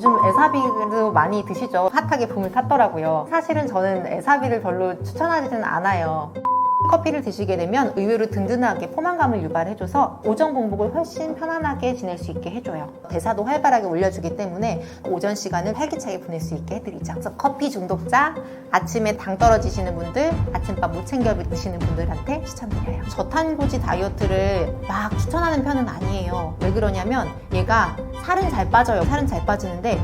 요즘 에사비도 많이 드시죠? 핫하게 붐을 탔더라고요. 사실은 저는 에사비를 별로 추천하지는 않아요. 커피를 드시게 되면 의외로 든든하게 포만감을 유발해줘서 오전 공복을 훨씬 편안하게 지낼 수 있게 해줘요. 대사도 활발하게 올려주기 때문에 오전 시간을 활기차게 보낼 수 있게 해드리죠. 그래서 커피 중독자, 아침에 당 떨어지시는 분들, 아침밥 못 챙겨 드시는 분들한테 추천드려요. 저탄고지 다이어트를 막 추천하는 편은 아니에요. 왜 그러냐면 얘가 살은 잘 빠져요. 살은 잘 빠지는데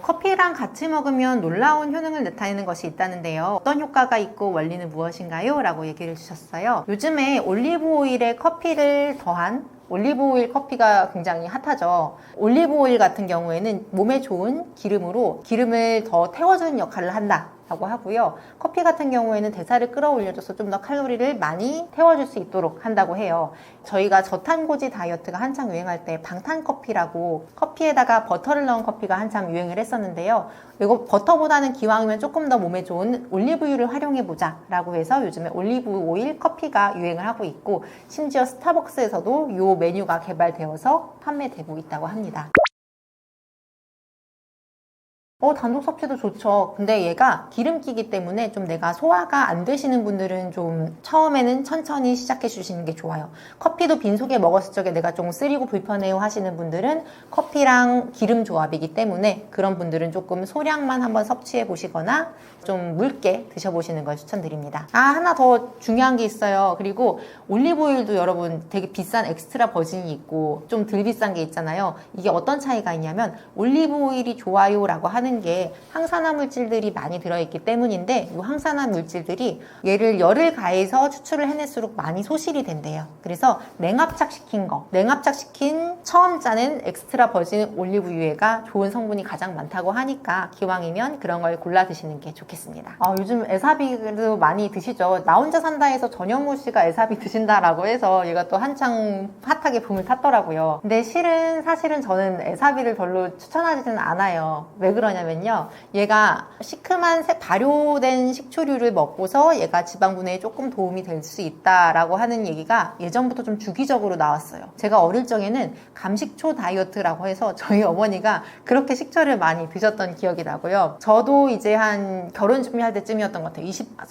커피랑 같이 먹으면 놀라운 효능을 나타내는 것이 있다는데요. 어떤 효과가 있고 원리는 무엇인가요? 라고 얘기를 주셨어요. 요즘에 올리브오일에 커피를 더한 올리브오일 커피가 굉장히 핫하죠. 올리브오일 같은 경우에는 몸에 좋은 기름으로 기름을 더 태워주는 역할을 한다 라고 하고요. 커피 같은 경우에는 대사를 끌어올려줘서 좀 더 칼로리를 많이 태워줄 수 있도록 한다고 해요. 저희가 저탄고지 다이어트가 한창 유행할 때 방탄커피라고 커피에다가 버터를 넣은 커피가 한참 유행을 했었는데요. 이거 버터보다는 기왕이면 조금 더 몸에 좋은 올리브유를 활용해보자 라고 해서 요즘에 올리브오일 커피가 유행을 하고 있고, 심지어 스타벅스에서도 이 메뉴가 개발되어서 판매되고 있다고 합니다. 단독 섭취도 좋죠. 근데 얘가 기름기이기 때문에 좀 내가 소화가 안 되시는 분들은 좀 처음에는 천천히 시작해 주시는 게 좋아요. 커피도 빈속에 먹었을 적에 내가 좀 쓰리고 불편해요 하시는 분들은 커피랑 기름 조합이기 때문에 그런 분들은 조금 소량만 한번 섭취해 보시거나 좀 묽게 드셔보시는 걸 추천드립니다. 하나 더 중요한 게 있어요. 그리고 올리브오일도 여러분 되게 비싼 엑스트라 버진이 있고 좀 덜 비싼 게 있잖아요. 이게 어떤 차이가 있냐면 올리브오일이 좋아요 라고 하는 게 항산화 물질들이 많이 들어있기 때문인데 이 항산화 물질들이 얘를 열을 가해서 추출을 해낼수록 많이 소실이 된대요. 그래서 냉압착시킨 처음 짜는 엑스트라 버진 올리브유가 좋은 성분이 가장 많다고 하니까 기왕이면 그런 걸 골라 드시는 게 좋겠습니다. 요즘 에사비도 많이 드시죠. 나 혼자 산다에서 전현무 씨가 에사비 드신다라고 해서 얘가 또 한창 핫하게 붐을 탔더라고요. 근데 사실은 저는 에사비를 별로 추천하지는 않아요. 왜 그러냐면요, 얘가 시큼한 발효된 식초류를 먹고서 얘가 지방 분해에 조금 도움이 될 수 있다라고 하는 얘기가 예전부터 좀 주기적으로 나왔어요. 제가 어릴 적에는 감식초 다이어트라고 해서 저희 어머니가 그렇게 식초를 많이 드셨던 기억이 나고요. 저도 이제 한 결혼 준비할 때쯤이었던 것 같아요.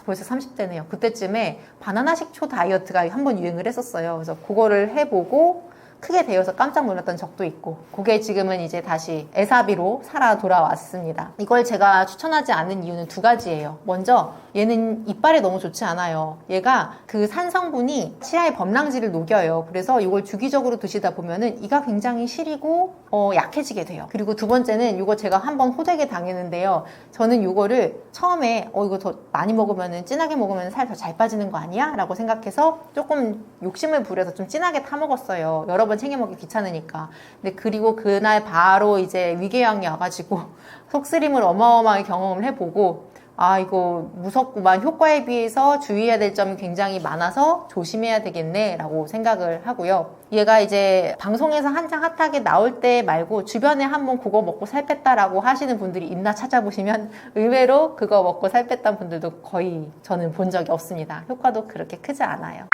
벌써 30대네요. 그때쯤에 바나나 식초 다이어트가 한번 유행을 했었어요. 그래서 그거를 해보고 크게 되어서 깜짝 놀랐던 적도 있고, 그게 지금은 이제 다시 에사비로 살아 돌아왔습니다. 이걸 제가 추천하지 않는 이유는 두 가지예요. 먼저 얘는 이빨에 너무 좋지 않아요. 얘가 그 산성분이 치아의 범랑지를 녹여요. 그래서 이걸 주기적으로 드시다 보면은 이가 굉장히 시리고 약해지게 돼요. 그리고 두 번째는 이거 제가 한번 호되게 당했는데요. 저는 이거를 처음에 이거 더 많이 먹으면은, 진하게 먹으면 살 더 잘 빠지는 거 아니야? 라고 생각해서 조금 욕심을 부려서 좀 진하게 타 먹었어요. 여러 번 챙겨 먹기 귀찮으니까. 근데 그리고 그날 바로 이제 위궤양이 와가지고 속쓰림을 어마어마하게 경험을 해보고, 이거 무섭구만. 효과에 비해서 주의해야 될 점이 굉장히 많아서 조심해야 되겠네 라고 생각을 하고요. 얘가 이제 방송에서 한창 핫하게 나올 때 말고 주변에 한번 그거 먹고 살 뺐다라고 하시는 분들이 있나 찾아보시면 의외로 그거 먹고 살 뺐던 분들도 거의 저는 본 적이 없습니다. 효과도 그렇게 크지 않아요.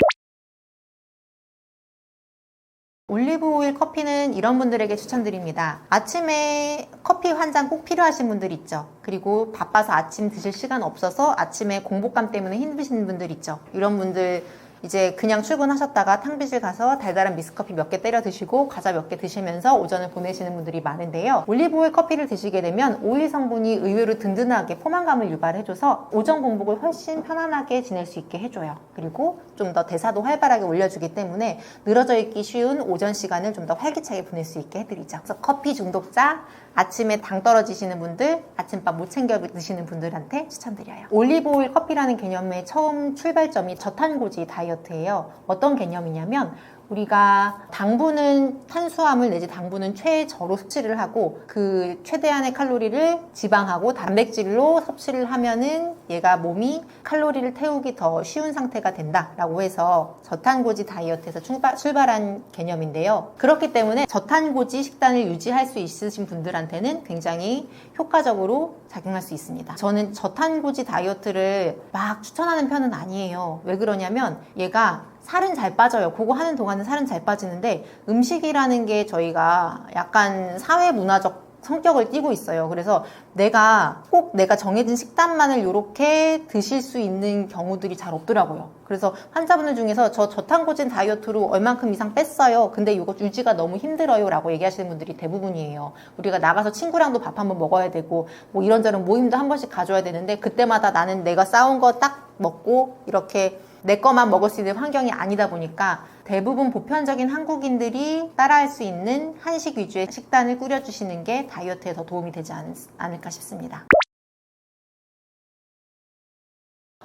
올리브오일 커피는 이런 분들에게 추천드립니다. 아침에 커피 한 잔 꼭 필요하신 분들 있죠. 그리고 바빠서 아침 드실 시간 없어서 아침에 공복감 때문에 힘드시는 분들 있죠. 이런 분들 이제 그냥 출근하셨다가 탕비실 가서 달달한 미스커피 몇 개 때려 드시고 과자 몇 개 드시면서 오전을 보내시는 분들이 많은데요. 올리브오일 커피를 드시게 되면 오일 성분이 의외로 든든하게 포만감을 유발해줘서 오전 공복을 훨씬 편안하게 지낼 수 있게 해줘요. 그리고 좀 더 대사도 활발하게 올려주기 때문에 늘어져 있기 쉬운 오전 시간을 좀 더 활기차게 보낼 수 있게 해드리죠. 그래서 커피 중독자, 아침에 당 떨어지시는 분들, 아침밥 못 챙겨 드시는 분들한테 추천드려요. 올리브오일 커피라는 개념의 처음 출발점이 저탄고지 다이어트예요. 어떤 개념이냐면 우리가 당분은 탄수화물 내지 당분은 최저로 섭취를 하고 그 최대한의 칼로리를 지방하고 단백질로 섭취를 하면은 얘가 몸이 칼로리를 태우기 더 쉬운 상태가 된다라고 해서 저탄고지 다이어트에서 출발한 개념인데요. 그렇기 때문에 저탄고지 식단을 유지할 수 있으신 분들한테는 굉장히 효과적으로 작용할 수 있습니다. 저는 저탄고지 다이어트를 막 추천하는 편은 아니에요. 왜 그러냐면 얘가 살은 잘 빠져요. 그거 하는 동안은 살은 잘 빠지는데 음식이라는 게 저희가 약간 사회 문화적 성격을 띠고 있어요. 그래서 내가 정해진 식단만을 이렇게 드실 수 있는 경우들이 잘 없더라고요. 그래서 환자분들 중에서 저 저탄고지 다이어트로 얼만큼 이상 뺐어요. 근데 이거 유지가 너무 힘들어요. 라고 얘기하시는 분들이 대부분이에요. 우리가 나가서 친구랑도 밥 한번 먹어야 되고 뭐 이런저런 모임도 한 번씩 가져야 되는데 그때마다 나는 내가 싸운 거 딱 먹고 이렇게 내 거만 먹을 수 있는 환경이 아니다 보니까 대부분 보편적인 한국인들이 따라할 수 있는 한식 위주의 식단을 꾸려주시는 게 다이어트에 더 도움이 되지 않을까 싶습니다.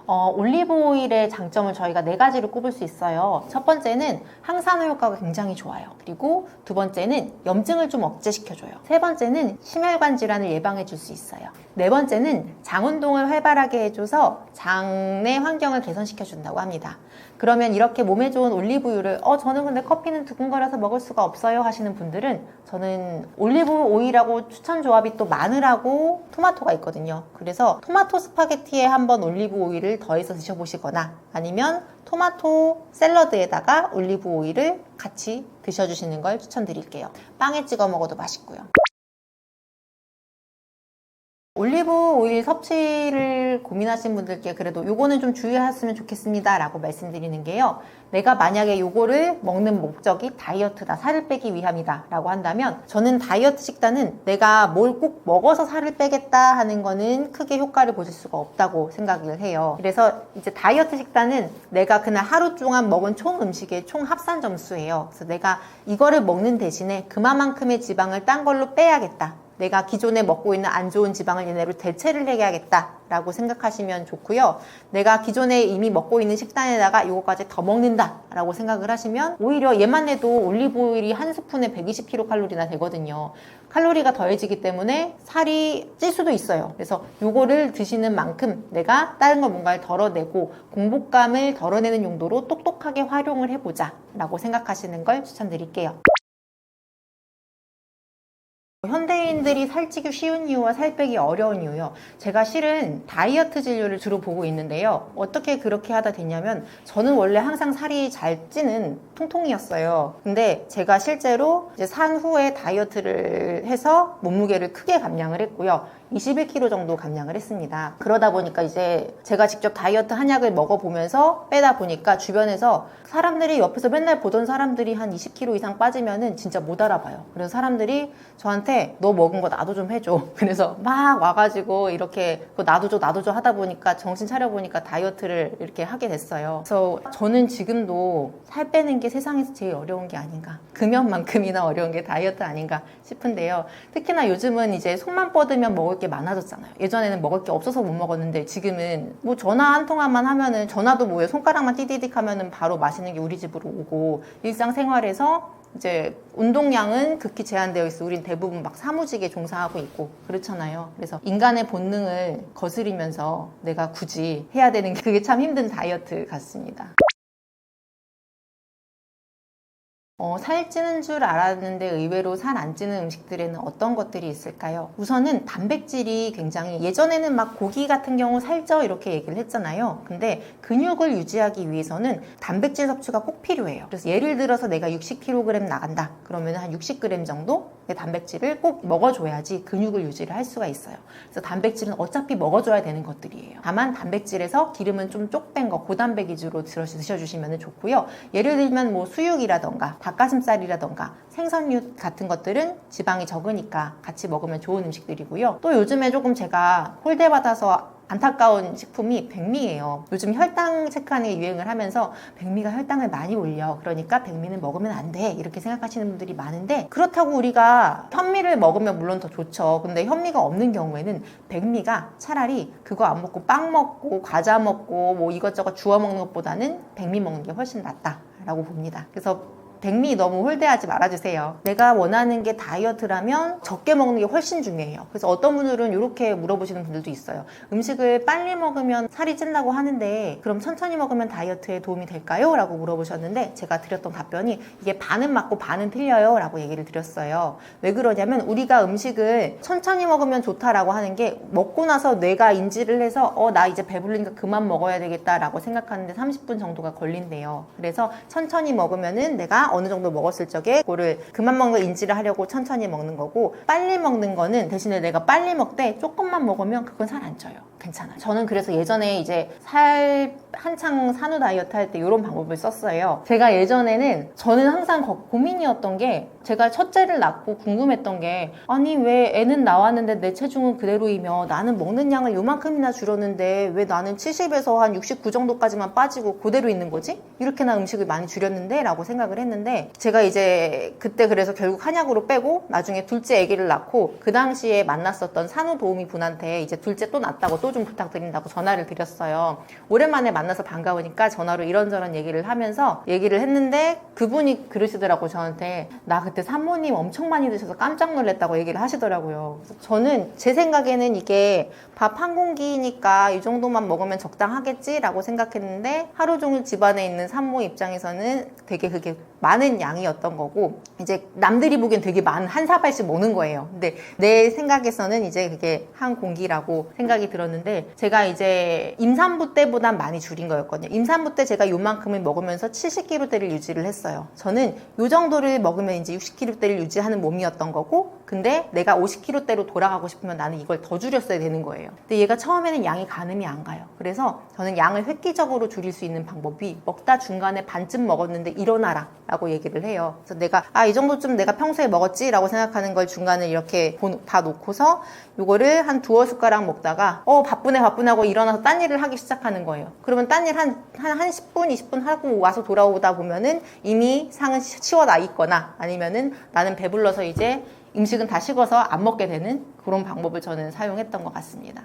올리브 오일의 장점을 저희가 4가지로 꼽을 수 있어요. 첫 번째는 항산화 효과가 굉장히 좋아요. 그리고 두 번째는 염증을 좀 억제시켜줘요. 세 번째는 심혈관 질환을 예방해 줄 수 있어요. 네 번째는 장 운동을 활발하게 해줘서 장내 환경을 개선시켜 준다고 합니다. 그러면 이렇게 몸에 좋은 올리브유를 저는 근데 커피는 두근거려서 먹을 수가 없어요 하시는 분들은 저는 올리브 오일하고 추천 조합이 또 마늘하고 토마토가 있거든요. 그래서 토마토 스파게티에 한번 올리브 오일을 더해서 드셔보시거나 아니면 토마토 샐러드에다가 올리브 오일을 같이 드셔주시는 걸 추천드릴게요. 빵에 찍어 먹어도 맛있고요. 올리브 오일 섭취를 고민하신 분들께 그래도 요거는 좀 주의하셨으면 좋겠습니다 라고 말씀드리는 게요. 내가 만약에 요거를 먹는 목적이 다이어트다, 살을 빼기 위함이다 라고 한다면 저는 다이어트 식단은 내가 뭘 꼭 먹어서 살을 빼겠다 하는 거는 크게 효과를 보실 수가 없다고 생각을 해요. 그래서 이제 다이어트 식단은 내가 그날 하루 동안 먹은 총 음식의 총 합산 점수예요. 그래서 내가 이거를 먹는 대신에 그만큼의 지방을 딴 걸로 빼야겠다. 내가 기존에 먹고 있는 안 좋은 지방을 얘네로 대체를 해야겠다라고 생각하시면 좋고요. 내가 기존에 이미 먹고 있는 식단에다가 이거까지 더 먹는다라고 생각을 하시면 오히려 얘만 해도 올리브 오일이 한 스푼에 120kcal나 되거든요. 칼로리가 더해지기 때문에 살이 찔 수도 있어요. 그래서 이거를 드시는 만큼 내가 다른 거 뭔가를 덜어내고 공복감을 덜어내는 용도로 똑똑하게 활용을 해보자 라고 생각하시는 걸 추천드릴게요. 현대인들이 살찌기 쉬운 이유와 살 빼기 어려운 이유요. 제가 실은 다이어트 진료를 주로 보고 있는데요. 어떻게 그렇게 하다 됐냐면 저는 원래 항상 살이 잘 찌는 통통이었어요. 근데 제가 실제로 이제 산 후에 다이어트를 해서 몸무게를 크게 감량을 했고요. 21kg 정도 감량을 했습니다. 그러다 보니까 이제 제가 직접 다이어트 한약을 먹어보면서 빼다 보니까 주변에서 사람들이 옆에서 맨날 보던 사람들이 한 20kg 이상 빠지면은 진짜 못 알아봐요. 그래서 사람들이 저한테 너 먹은 거 나도 좀 해줘. 그래서 막 와가지고 이렇게 나도 줘 하다 보니까 정신 차려보니까 다이어트를 이렇게 하게 됐어요. 그래서 저는 지금도 살 빼는 게 세상에서 제일 어려운 게 아닌가. 금연만큼이나 어려운 게 다이어트 아닌가 싶은데요. 특히나 요즘은 이제 속만 뻗으면 먹을 게 많아졌잖아요. 예전에는 먹을 게 없어서 못 먹었는데 지금은 뭐 전화 한 통화만 하면은 전화도 뭐예요. 손가락만 띠디딕 하면은 바로 맛있는 게 우리 집으로 오고 일상생활에서 이제 운동량은 극히 제한되어 있어. 우린 대부분 막 사무직에 종사하고 있고 그렇잖아요. 그래서 인간의 본능을 거스리면서 내가 굳이 해야 되는 게 그게 참 힘든 다이어트 같습니다. 살찌는 줄 알았는데 의외로 살 안 찌는 음식들에는 어떤 것들이 있을까요? 우선은 단백질이 굉장히 예전에는 막 고기 같은 경우 살쪄 이렇게 얘기를 했잖아요. 근데 근육을 유지하기 위해서는 단백질 섭취가 꼭 필요해요. 그래서 예를 들어서 내가 60kg 나간다. 그러면 한 60g 정도 의 단백질을 꼭 먹어줘야지 근육을 유지를 할 수가 있어요. 그래서 단백질은 어차피 먹어줘야 되는 것들이에요. 다만 단백질에서 기름은 좀 쪽 뺀 거 고단백 위주로 드셔주시면 좋고요. 예를 들면 뭐 수육이라던가 닭가슴살이라던가 생선류 같은 것들은 지방이 적으니까 같이 먹으면 좋은 음식들이고요. 또 요즘에 조금 제가 홀대받아서 안타까운 식품이 백미예요. 요즘 혈당 체크하는 게 유행을 하면서 백미가 혈당을 많이 올려. 그러니까 백미는 먹으면 안 돼. 이렇게 생각하시는 분들이 많은데 그렇다고 우리가 현미를 먹으면 물론 더 좋죠. 근데 현미가 없는 경우에는 백미가 차라리 그거 안 먹고 빵 먹고 과자 먹고 뭐 이것저것 주워 먹는 것보다는 백미 먹는 게 훨씬 낫다라고 봅니다. 그래서 백미 너무 홀대하지 말아주세요. 내가 원하는 게 다이어트라면 적게 먹는 게 훨씬 중요해요. 그래서 어떤 분들은 이렇게 물어보시는 분들도 있어요. 음식을 빨리 먹으면 살이 찐다고 하는데 그럼 천천히 먹으면 다이어트에 도움이 될까요? 라고 물어보셨는데 제가 드렸던 답변이 이게 반은 맞고 반은 틀려요 라고 얘기를 드렸어요. 왜 그러냐면 우리가 음식을 천천히 먹으면 좋다라고 하는 게 먹고 나서 뇌가 인지를 해서 나 이제 배부르니까 그만 먹어야 되겠다 라고 생각하는데 30분 정도가 걸린대요. 그래서 천천히 먹으면은 내가 어느 정도 먹었을 적에 그거를 그만 먹는 걸 인지를 하려고 천천히 먹는 거고, 빨리 먹는 거는 대신에 내가 빨리 먹되 조금만 먹으면 그건 살 안 쪄요. 괜찮아요. 저는 그래서 예전에 이제 살 한창 산후 다이어트 할 때 이런 방법을 썼어요. 제가 예전에는 저는 항상 고민이었던 게, 제가 첫째를 낳고 궁금했던 게, 아니 왜 애는 나왔는데 내 체중은 그대로이며 나는 먹는 양을 요만큼이나 줄였는데 왜 나는 70에서 한 69 정도까지만 빠지고 그대로 있는 거지? 이렇게나 음식을 많이 줄였는데? 라고 생각을 했는데, 제가 이제 그때 그래서 결국 한약으로 빼고 나중에 둘째 아기를 낳고 그 당시에 만났었던 산후도우미 분한테 이제 둘째 또 낳았다고 또 좀 부탁드린다고 전화를 드렸어요. 오랜만에 만나서 반가우니까 전화로 이런저런 얘기를 하면서 얘기를 했는데 그분이 그러시더라고, 저한테. 나 그때 산모님 엄청 많이 드셔서 깜짝 놀랐다고 얘기를 하시더라고요. 그래서 저는 제 생각에는 이게 밥 한 공기니까 이 정도만 먹으면 적당하겠지 라고 생각했는데, 하루 종일 집안에 있는 산모 입장에서는 되게 그게 많은 양이었던 거고, 이제 남들이 보기엔 되게 한 사발씩 먹는 거예요. 근데 내 생각에서는 이제 그게 한 공기라고 생각이 들었는데, 제가 이제 임산부 때보단 많이 줄인 거였거든요. 임산부 때 제가 요만큼을 먹으면서 70kg대를 유지를 했어요. 저는 요 정도를 먹으면 이제 60kg대를 유지하는 몸이었던 거고, 근데 내가 50kg대로 돌아가고 싶으면 나는 이걸 더 줄였어야 되는 거예요. 근데 얘가 처음에는 양이 가늠이 안 가요. 그래서 저는 양을 획기적으로 줄일 수 있는 방법이, 먹다 중간에 반쯤 먹었는데 일어나라 라고 얘기를 해요. 그래서 내가 이 정도쯤 내가 평소에 먹었지 라고 생각하는 걸 중간에 이렇게 다 놓고서 요거를 한 두어 숟가락 먹다가 바쁘네 하고 일어나서 딴 일을 하기 시작하는 거예요. 그러면 딴 일 한 10분 20분 하고 와서 돌아오다 보면은 이미 상은 치워 나 있거나, 아니면은 나는 배불러서 이제 음식은 다 식어서 안 먹게 되는 그런 방법을 저는 사용했던 것 같습니다.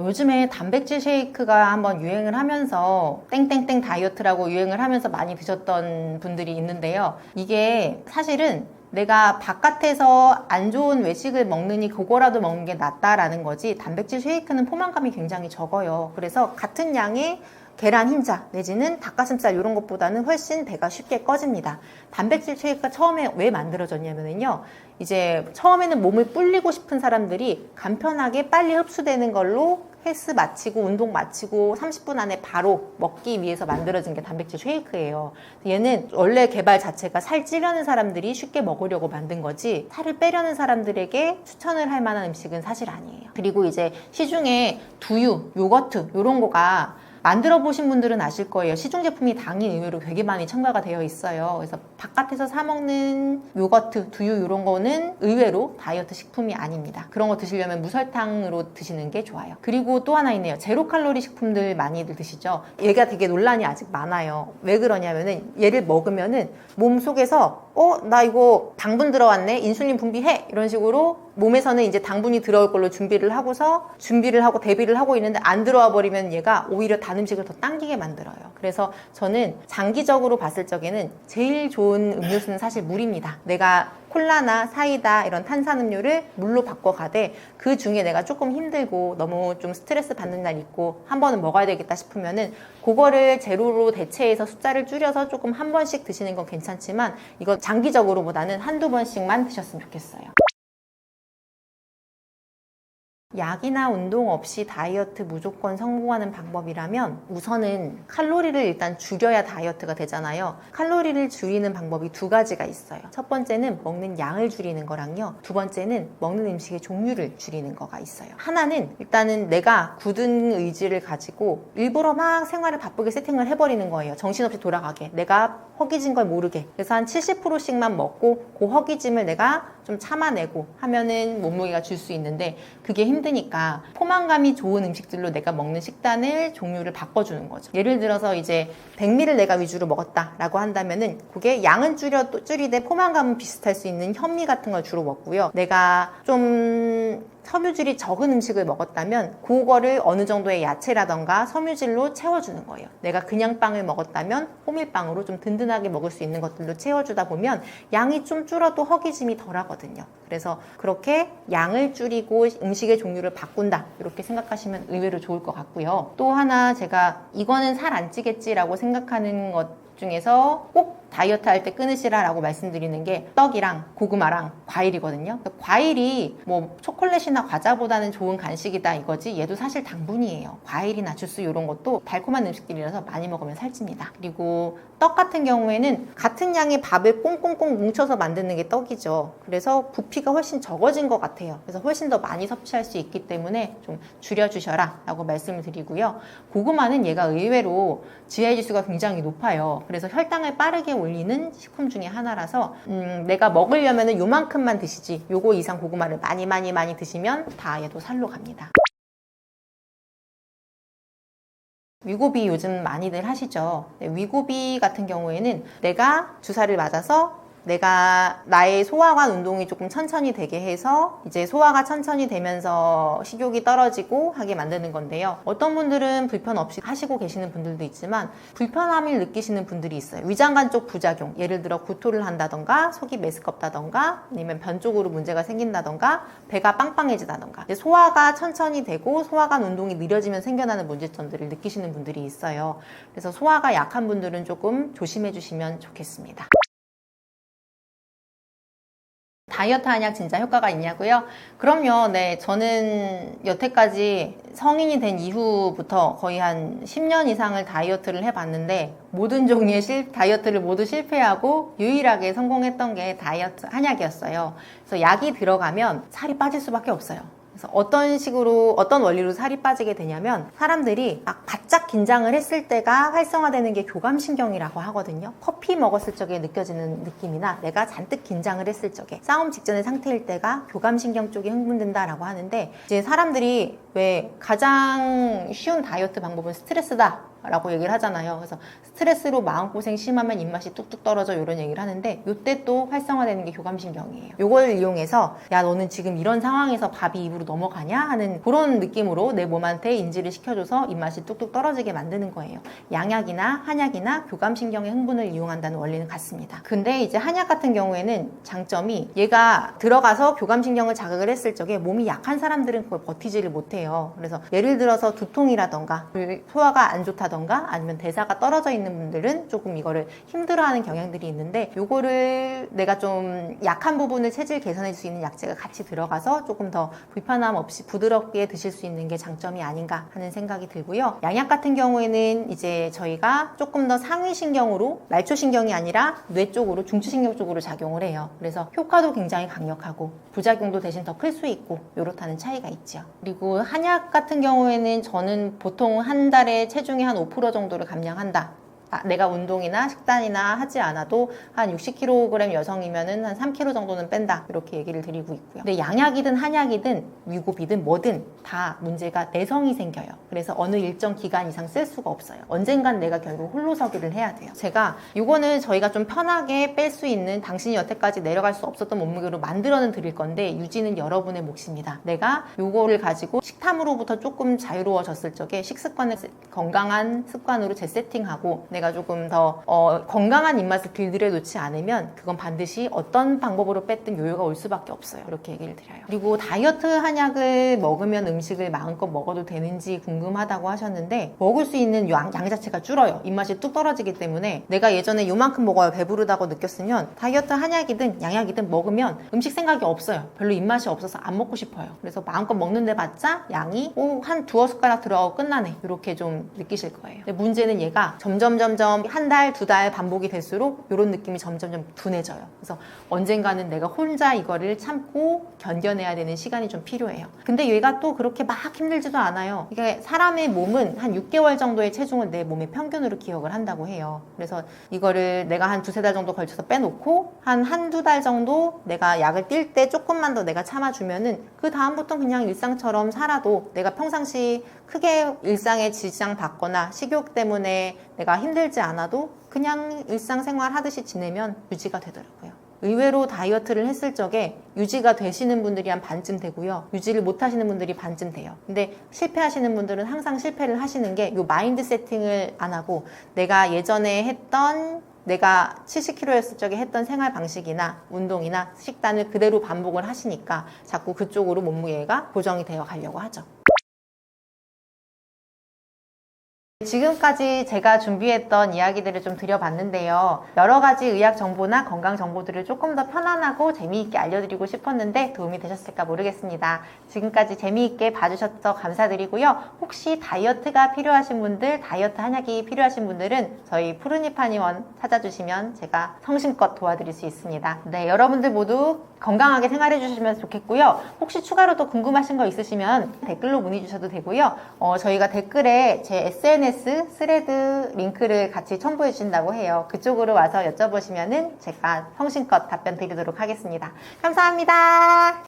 요즘에 단백질 쉐이크가 한번 유행을 하면서 땡땡땡 다이어트라고 유행을 하면서 많이 드셨던 분들이 있는데요. 이게 사실은 내가 바깥에서 안 좋은 외식을 먹느니 그거라도 먹는 게 낫다라는 거지, 단백질 쉐이크는 포만감이 굉장히 적어요. 그래서 같은 양의 계란 흰자 내지는 닭가슴살 이런 것보다는 훨씬 배가 쉽게 꺼집니다. 단백질 쉐이크가 처음에 왜 만들어졌냐면요, 이제 처음에는 몸을 불리고 싶은 사람들이 간편하게 빨리 흡수되는 걸로 헬스 마치고 운동 마치고 30분 안에 바로 먹기 위해서 만들어진 게 단백질 쉐이크예요. 얘는 원래 개발 자체가 살 찌려는 사람들이 쉽게 먹으려고 만든 거지, 살을 빼려는 사람들에게 추천을 할 만한 음식은 사실 아니에요. 그리고 이제 시중에 두유, 요거트 이런 거가 만들어 보신 분들은 아실 거예요. 시중 제품이 당이 의외로 되게 많이 첨가가 되어 있어요. 그래서 바깥에서 사 먹는 요거트, 두유 이런 거는 의외로 다이어트 식품이 아닙니다. 그런 거 드시려면 무설탕으로 드시는 게 좋아요. 그리고 또 하나 있네요. 제로 칼로리 식품들 많이들 드시죠. 얘가 되게 논란이 아직 많아요. 왜 그러냐면은 얘를 먹으면은 몸 속에서 나 이거 당분 들어왔네, 인슐린 분비해, 이런 식으로 몸에서는 이제 당분이 들어올 걸로 준비를 하고 대비를 하고 있는데 안 들어와 버리면 얘가 오히려 단 음식을 더 당기게 만들어요. 그래서 저는 장기적으로 봤을 적에는 제일 좋은 음료수는 사실 물입니다. 내가 콜라나 사이다 이런 탄산음료를 물로 바꿔가되, 그 중에 내가 조금 힘들고 너무 좀 스트레스 받는 날 있고 한 번은 먹어야 되겠다 싶으면은 그거를 제로로 대체해서 숫자를 줄여서 조금 한 번씩 드시는 건 괜찮지만, 이거 장기적으로보다는 한두 번씩만 드셨으면 좋겠어요. 약이나 운동 없이 다이어트 무조건 성공하는 방법이라면 우선은 칼로리를 일단 줄여야 다이어트가 되잖아요. 칼로리를 줄이는 방법이 두 가지가 있어요. 첫 번째는 먹는 양을 줄이는 거랑요, 두 번째는 먹는 음식의 종류를 줄이는 거가 있어요. 하나는 일단은 내가 굳은 의지를 가지고 일부러 막 생활을 바쁘게 세팅을 해버리는 거예요. 정신없이 돌아가게, 내가 허기진 걸 모르게. 그래서 한 70%씩만 먹고 그 허기짐을 내가 좀 참아내고 하면은 몸무게가 줄 수 있는데, 그게 힘드니까 포만감이 좋은 음식들로 내가 먹는 식단을 종류를 바꿔주는 거죠. 예를 들어서 이제 백미를 내가 위주로 먹었다라고 한다면은 그게 양은 줄이되 포만감은 비슷할 수 있는 현미 같은 걸 주로 먹고요. 내가 좀 섬유질이 적은 음식을 먹었다면 그거를 어느 정도의 야채라던가 섬유질로 채워주는 거예요. 내가 그냥 빵을 먹었다면 호밀빵으로 좀 든든하게 먹을 수 있는 것들로 채워주다 보면 양이 좀 줄어도 허기짐이 덜 하거든요. 그래서 그렇게 양을 줄이고 음식의 종류를 바꾼다 이렇게 생각하시면 의외로 좋을 것 같고요. 또 하나 제가 이거는 살 안 찌겠지라고 생각하는 것 중에서 꼭 다이어트 할 때 끊으시라라고 말씀드리는 게 떡이랑 고구마랑 과일이거든요. 과일이 뭐 초콜릿이나 과자보다는 좋은 간식이다 이거지 얘도 사실 당분이에요. 과일이나 주스 이런 것도 달콤한 음식들이라서 많이 먹으면 살찝니다. 그리고 떡 같은 경우에는 같은 양의 밥을 꽁꽁꽁 뭉쳐서 만드는 게 떡이죠. 그래서 부피가 훨씬 적어진 것 같아요. 그래서 훨씬 더 많이 섭취할 수 있기 때문에 좀 줄여주셔라 라고 말씀을 드리고요. 고구마는 얘가 의외로 GI 지수가 굉장히 높아요. 그래서 혈당을 빠르게 올리는 식품 중에 하나라서 내가 먹으려면 요만큼만 드시지 요거 이상 고구마를 많이 드시면 다 얘도 살로 갑니다. 위고비 요즘 많이들 하시죠. 위고비 같은 경우에는 내가 주사를 맞아서 내가 나의 소화관 운동이 조금 천천히 되게 해서 이제 소화가 천천히 되면서 식욕이 떨어지고 하게 만드는 건데요. 어떤 분들은 불편 없이 하시고 계시는 분들도 있지만 불편함을 느끼시는 분들이 있어요. 위장관 쪽 부작용, 예를 들어 구토를 한다던가 속이 메스껍다던가 아니면 변 쪽으로 문제가 생긴다던가 배가 빵빵해지다던가 소화가 천천히 되고 소화관 운동이 느려지면 생겨나는 문제점들을 느끼시는 분들이 있어요. 그래서 소화가 약한 분들은 조금 조심해 주시면 좋겠습니다. 다이어트 한약 진짜 효과가 있냐고요? 그럼요. 네, 저는 여태까지 성인이 된 이후부터 거의 한 10년 이상을 다이어트를 해봤는데 모든 종류의 다이어트를 모두 실패하고 유일하게 성공했던 게 다이어트 한약이었어요. 그래서 약이 들어가면 살이 빠질 수밖에 없어요. 그래서 어떤 식으로, 어떤 원리로 살이 빠지게 되냐면 사람들이 막 바짝 긴장을 했을 때가 활성화되는 게 교감신경이라고 하거든요. 커피 먹었을 적에 느껴지는 느낌이나 내가 잔뜩 긴장을 했을 적에 싸움 직전의 상태일 때가 교감신경 쪽이 흥분된다라고 하는데 이제 사람들이 왜 가장 쉬운 다이어트 방법은 스트레스다 라고 얘기를 하잖아요. 그래서 스트레스로 마음고생 심하면 입맛이 뚝뚝 떨어져 이런 얘기를 하는데 이때 또 활성화되는 게 교감신경이에요. 이걸 이용해서 야 너는 지금 이런 상황에서 밥이 입으로 넘어가냐 하는 그런 느낌으로 내 몸한테 인지를 시켜줘서 입맛이 뚝뚝 떨어지게 만드는 거예요. 양약이나 한약이나 교감신경의 흥분을 이용한다는 원리는 같습니다. 근데 이제 한약 같은 경우에는 장점이 얘가 들어가서 교감신경을 자극을 했을 적에 몸이 약한 사람들은 그걸 버티지를 못해요. 그래서 예를 들어서 두통이라던가 소화가 안 좋다던가 아니면 대사가 떨어져 있는 분들은 조금 이거를 힘들어하는 경향들이 있는데 요거를 내가 좀 약한 부분을 체질 개선해 줄 수 있는 약재가 같이 들어가서 조금 더 불편함 없이 부드럽게 드실 수 있는 게 장점이 아닌가 하는 생각이 들고요. 양약 같은 경우에는 이제 저희가 조금 더 상위신경으로 말초신경이 아니라 뇌 쪽으로 중추신경 쪽으로 작용을 해요. 그래서 효과도 굉장히 강력하고 부작용도 대신 더 클 수 있고 요렇다는 차이가 있죠. 그리고 한약 같은 경우에는 저는 보통 한 달에 체중이 한 5% 정도를 감량한다. 내가 운동이나 식단이나 하지 않아도 한 60kg 여성이면은 한 3kg 정도는 뺀다 이렇게 얘기를 드리고 있고요. 근데 양약이든 한약이든 위고비든 뭐든 다 문제가 내성이 생겨요. 그래서 어느 일정 기간 이상 쓸 수가 없어요. 언젠간 내가 결국 홀로서기를 해야 돼요. 제가 이거는 저희가 좀 편하게 뺄 수 있는 당신이 여태까지 내려갈 수 없었던 몸무게로 만들어는 드릴 건데 유지는 여러분의 몫입니다. 내가 요거를 가지고 식탐으로부터 조금 자유로워졌을 적에 식습관을 건강한 습관으로 재세팅하고 내가 조금 더 건강한 입맛을 길들여 놓지 않으면 그건 반드시 어떤 방법으로 뺐든 요요가 올 수밖에 없어요. 이렇게 얘기를 드려요. 그리고 다이어트 한약을 먹으면 음식을 마음껏 먹어도 되는지 궁금하다고 하셨는데 먹을 수 있는 양 자체가 줄어요. 입맛이 뚝 떨어지기 때문에 내가 예전에 요만큼 먹어야 배부르다고 느꼈으면 다이어트 한약이든 양약이든 먹으면 음식 생각이 없어요. 별로 입맛이 없어서 안 먹고 싶어요. 그래서 마음껏 먹는데 봤자 양이 한 두어 숟가락 들어가고 끝나네. 이렇게 좀 느끼실 거예요. 근데 문제는 얘가 점점 한 달, 두 달 반복이 될수록 이런 느낌이 점점 둔해져요. 그래서 언젠가는 내가 혼자 이거를 참고 견뎌내야 되는 시간이 좀 필요해요. 근데 얘가 또 그렇게 막 힘들지도 않아요. 그러니까 사람의 몸은 한 6개월 정도의 체중을 내 몸의 평균으로 기억을 한다고 해요. 그래서 이거를 내가 한 두세 달 정도 걸쳐서 빼놓고 한두 달 정도 내가 약을 뛸 때 조금만 더 내가 참아주면은 그 다음부터 그냥 일상처럼 살아도 내가 평상시 크게 일상에 지장 받거나 식욕 때문에 내가 힘들지 않아도 그냥 일상생활 하듯이 지내면 유지가 되더라고요. 의외로 다이어트를 했을 적에 유지가 되시는 분들이 한 반쯤 되고요. 유지를 못 하시는 분들이 반쯤 돼요. 근데 실패하시는 분들은 항상 실패를 하시는 게 이 마인드 세팅을 안 하고 내가 예전에 했던 내가 70kg였을 적에 했던 생활 방식이나 운동이나 식단을 그대로 반복을 하시니까 자꾸 그쪽으로 몸무게가 고정이 되어 가려고 하죠. 지금까지 제가 준비했던 이야기들을 좀 드려봤는데요. 여러 가지 의학 정보나 건강 정보들을 조금 더 편안하고 재미있게 알려드리고 싶었는데 도움이 되셨을까 모르겠습니다. 지금까지 재미있게 봐주셔서 감사드리고요. 혹시 다이어트가 필요하신 분들, 다이어트 한약이 필요하신 분들은 저희 푸른잎 한의원 찾아주시면 제가 성심껏 도와드릴 수 있습니다. 네, 여러분들 모두 건강하게 생활해 주시면 좋겠고요. 혹시 추가로 또 궁금하신 거 있으시면 댓글로 문의 주셔도 되고요. 저희가 댓글에 제 SNS 스레드 링크를 같이 첨부해 주신다고 해요. 그쪽으로 와서 여쭤보시면은 제가 성심껏 답변 드리도록 하겠습니다. 감사합니다.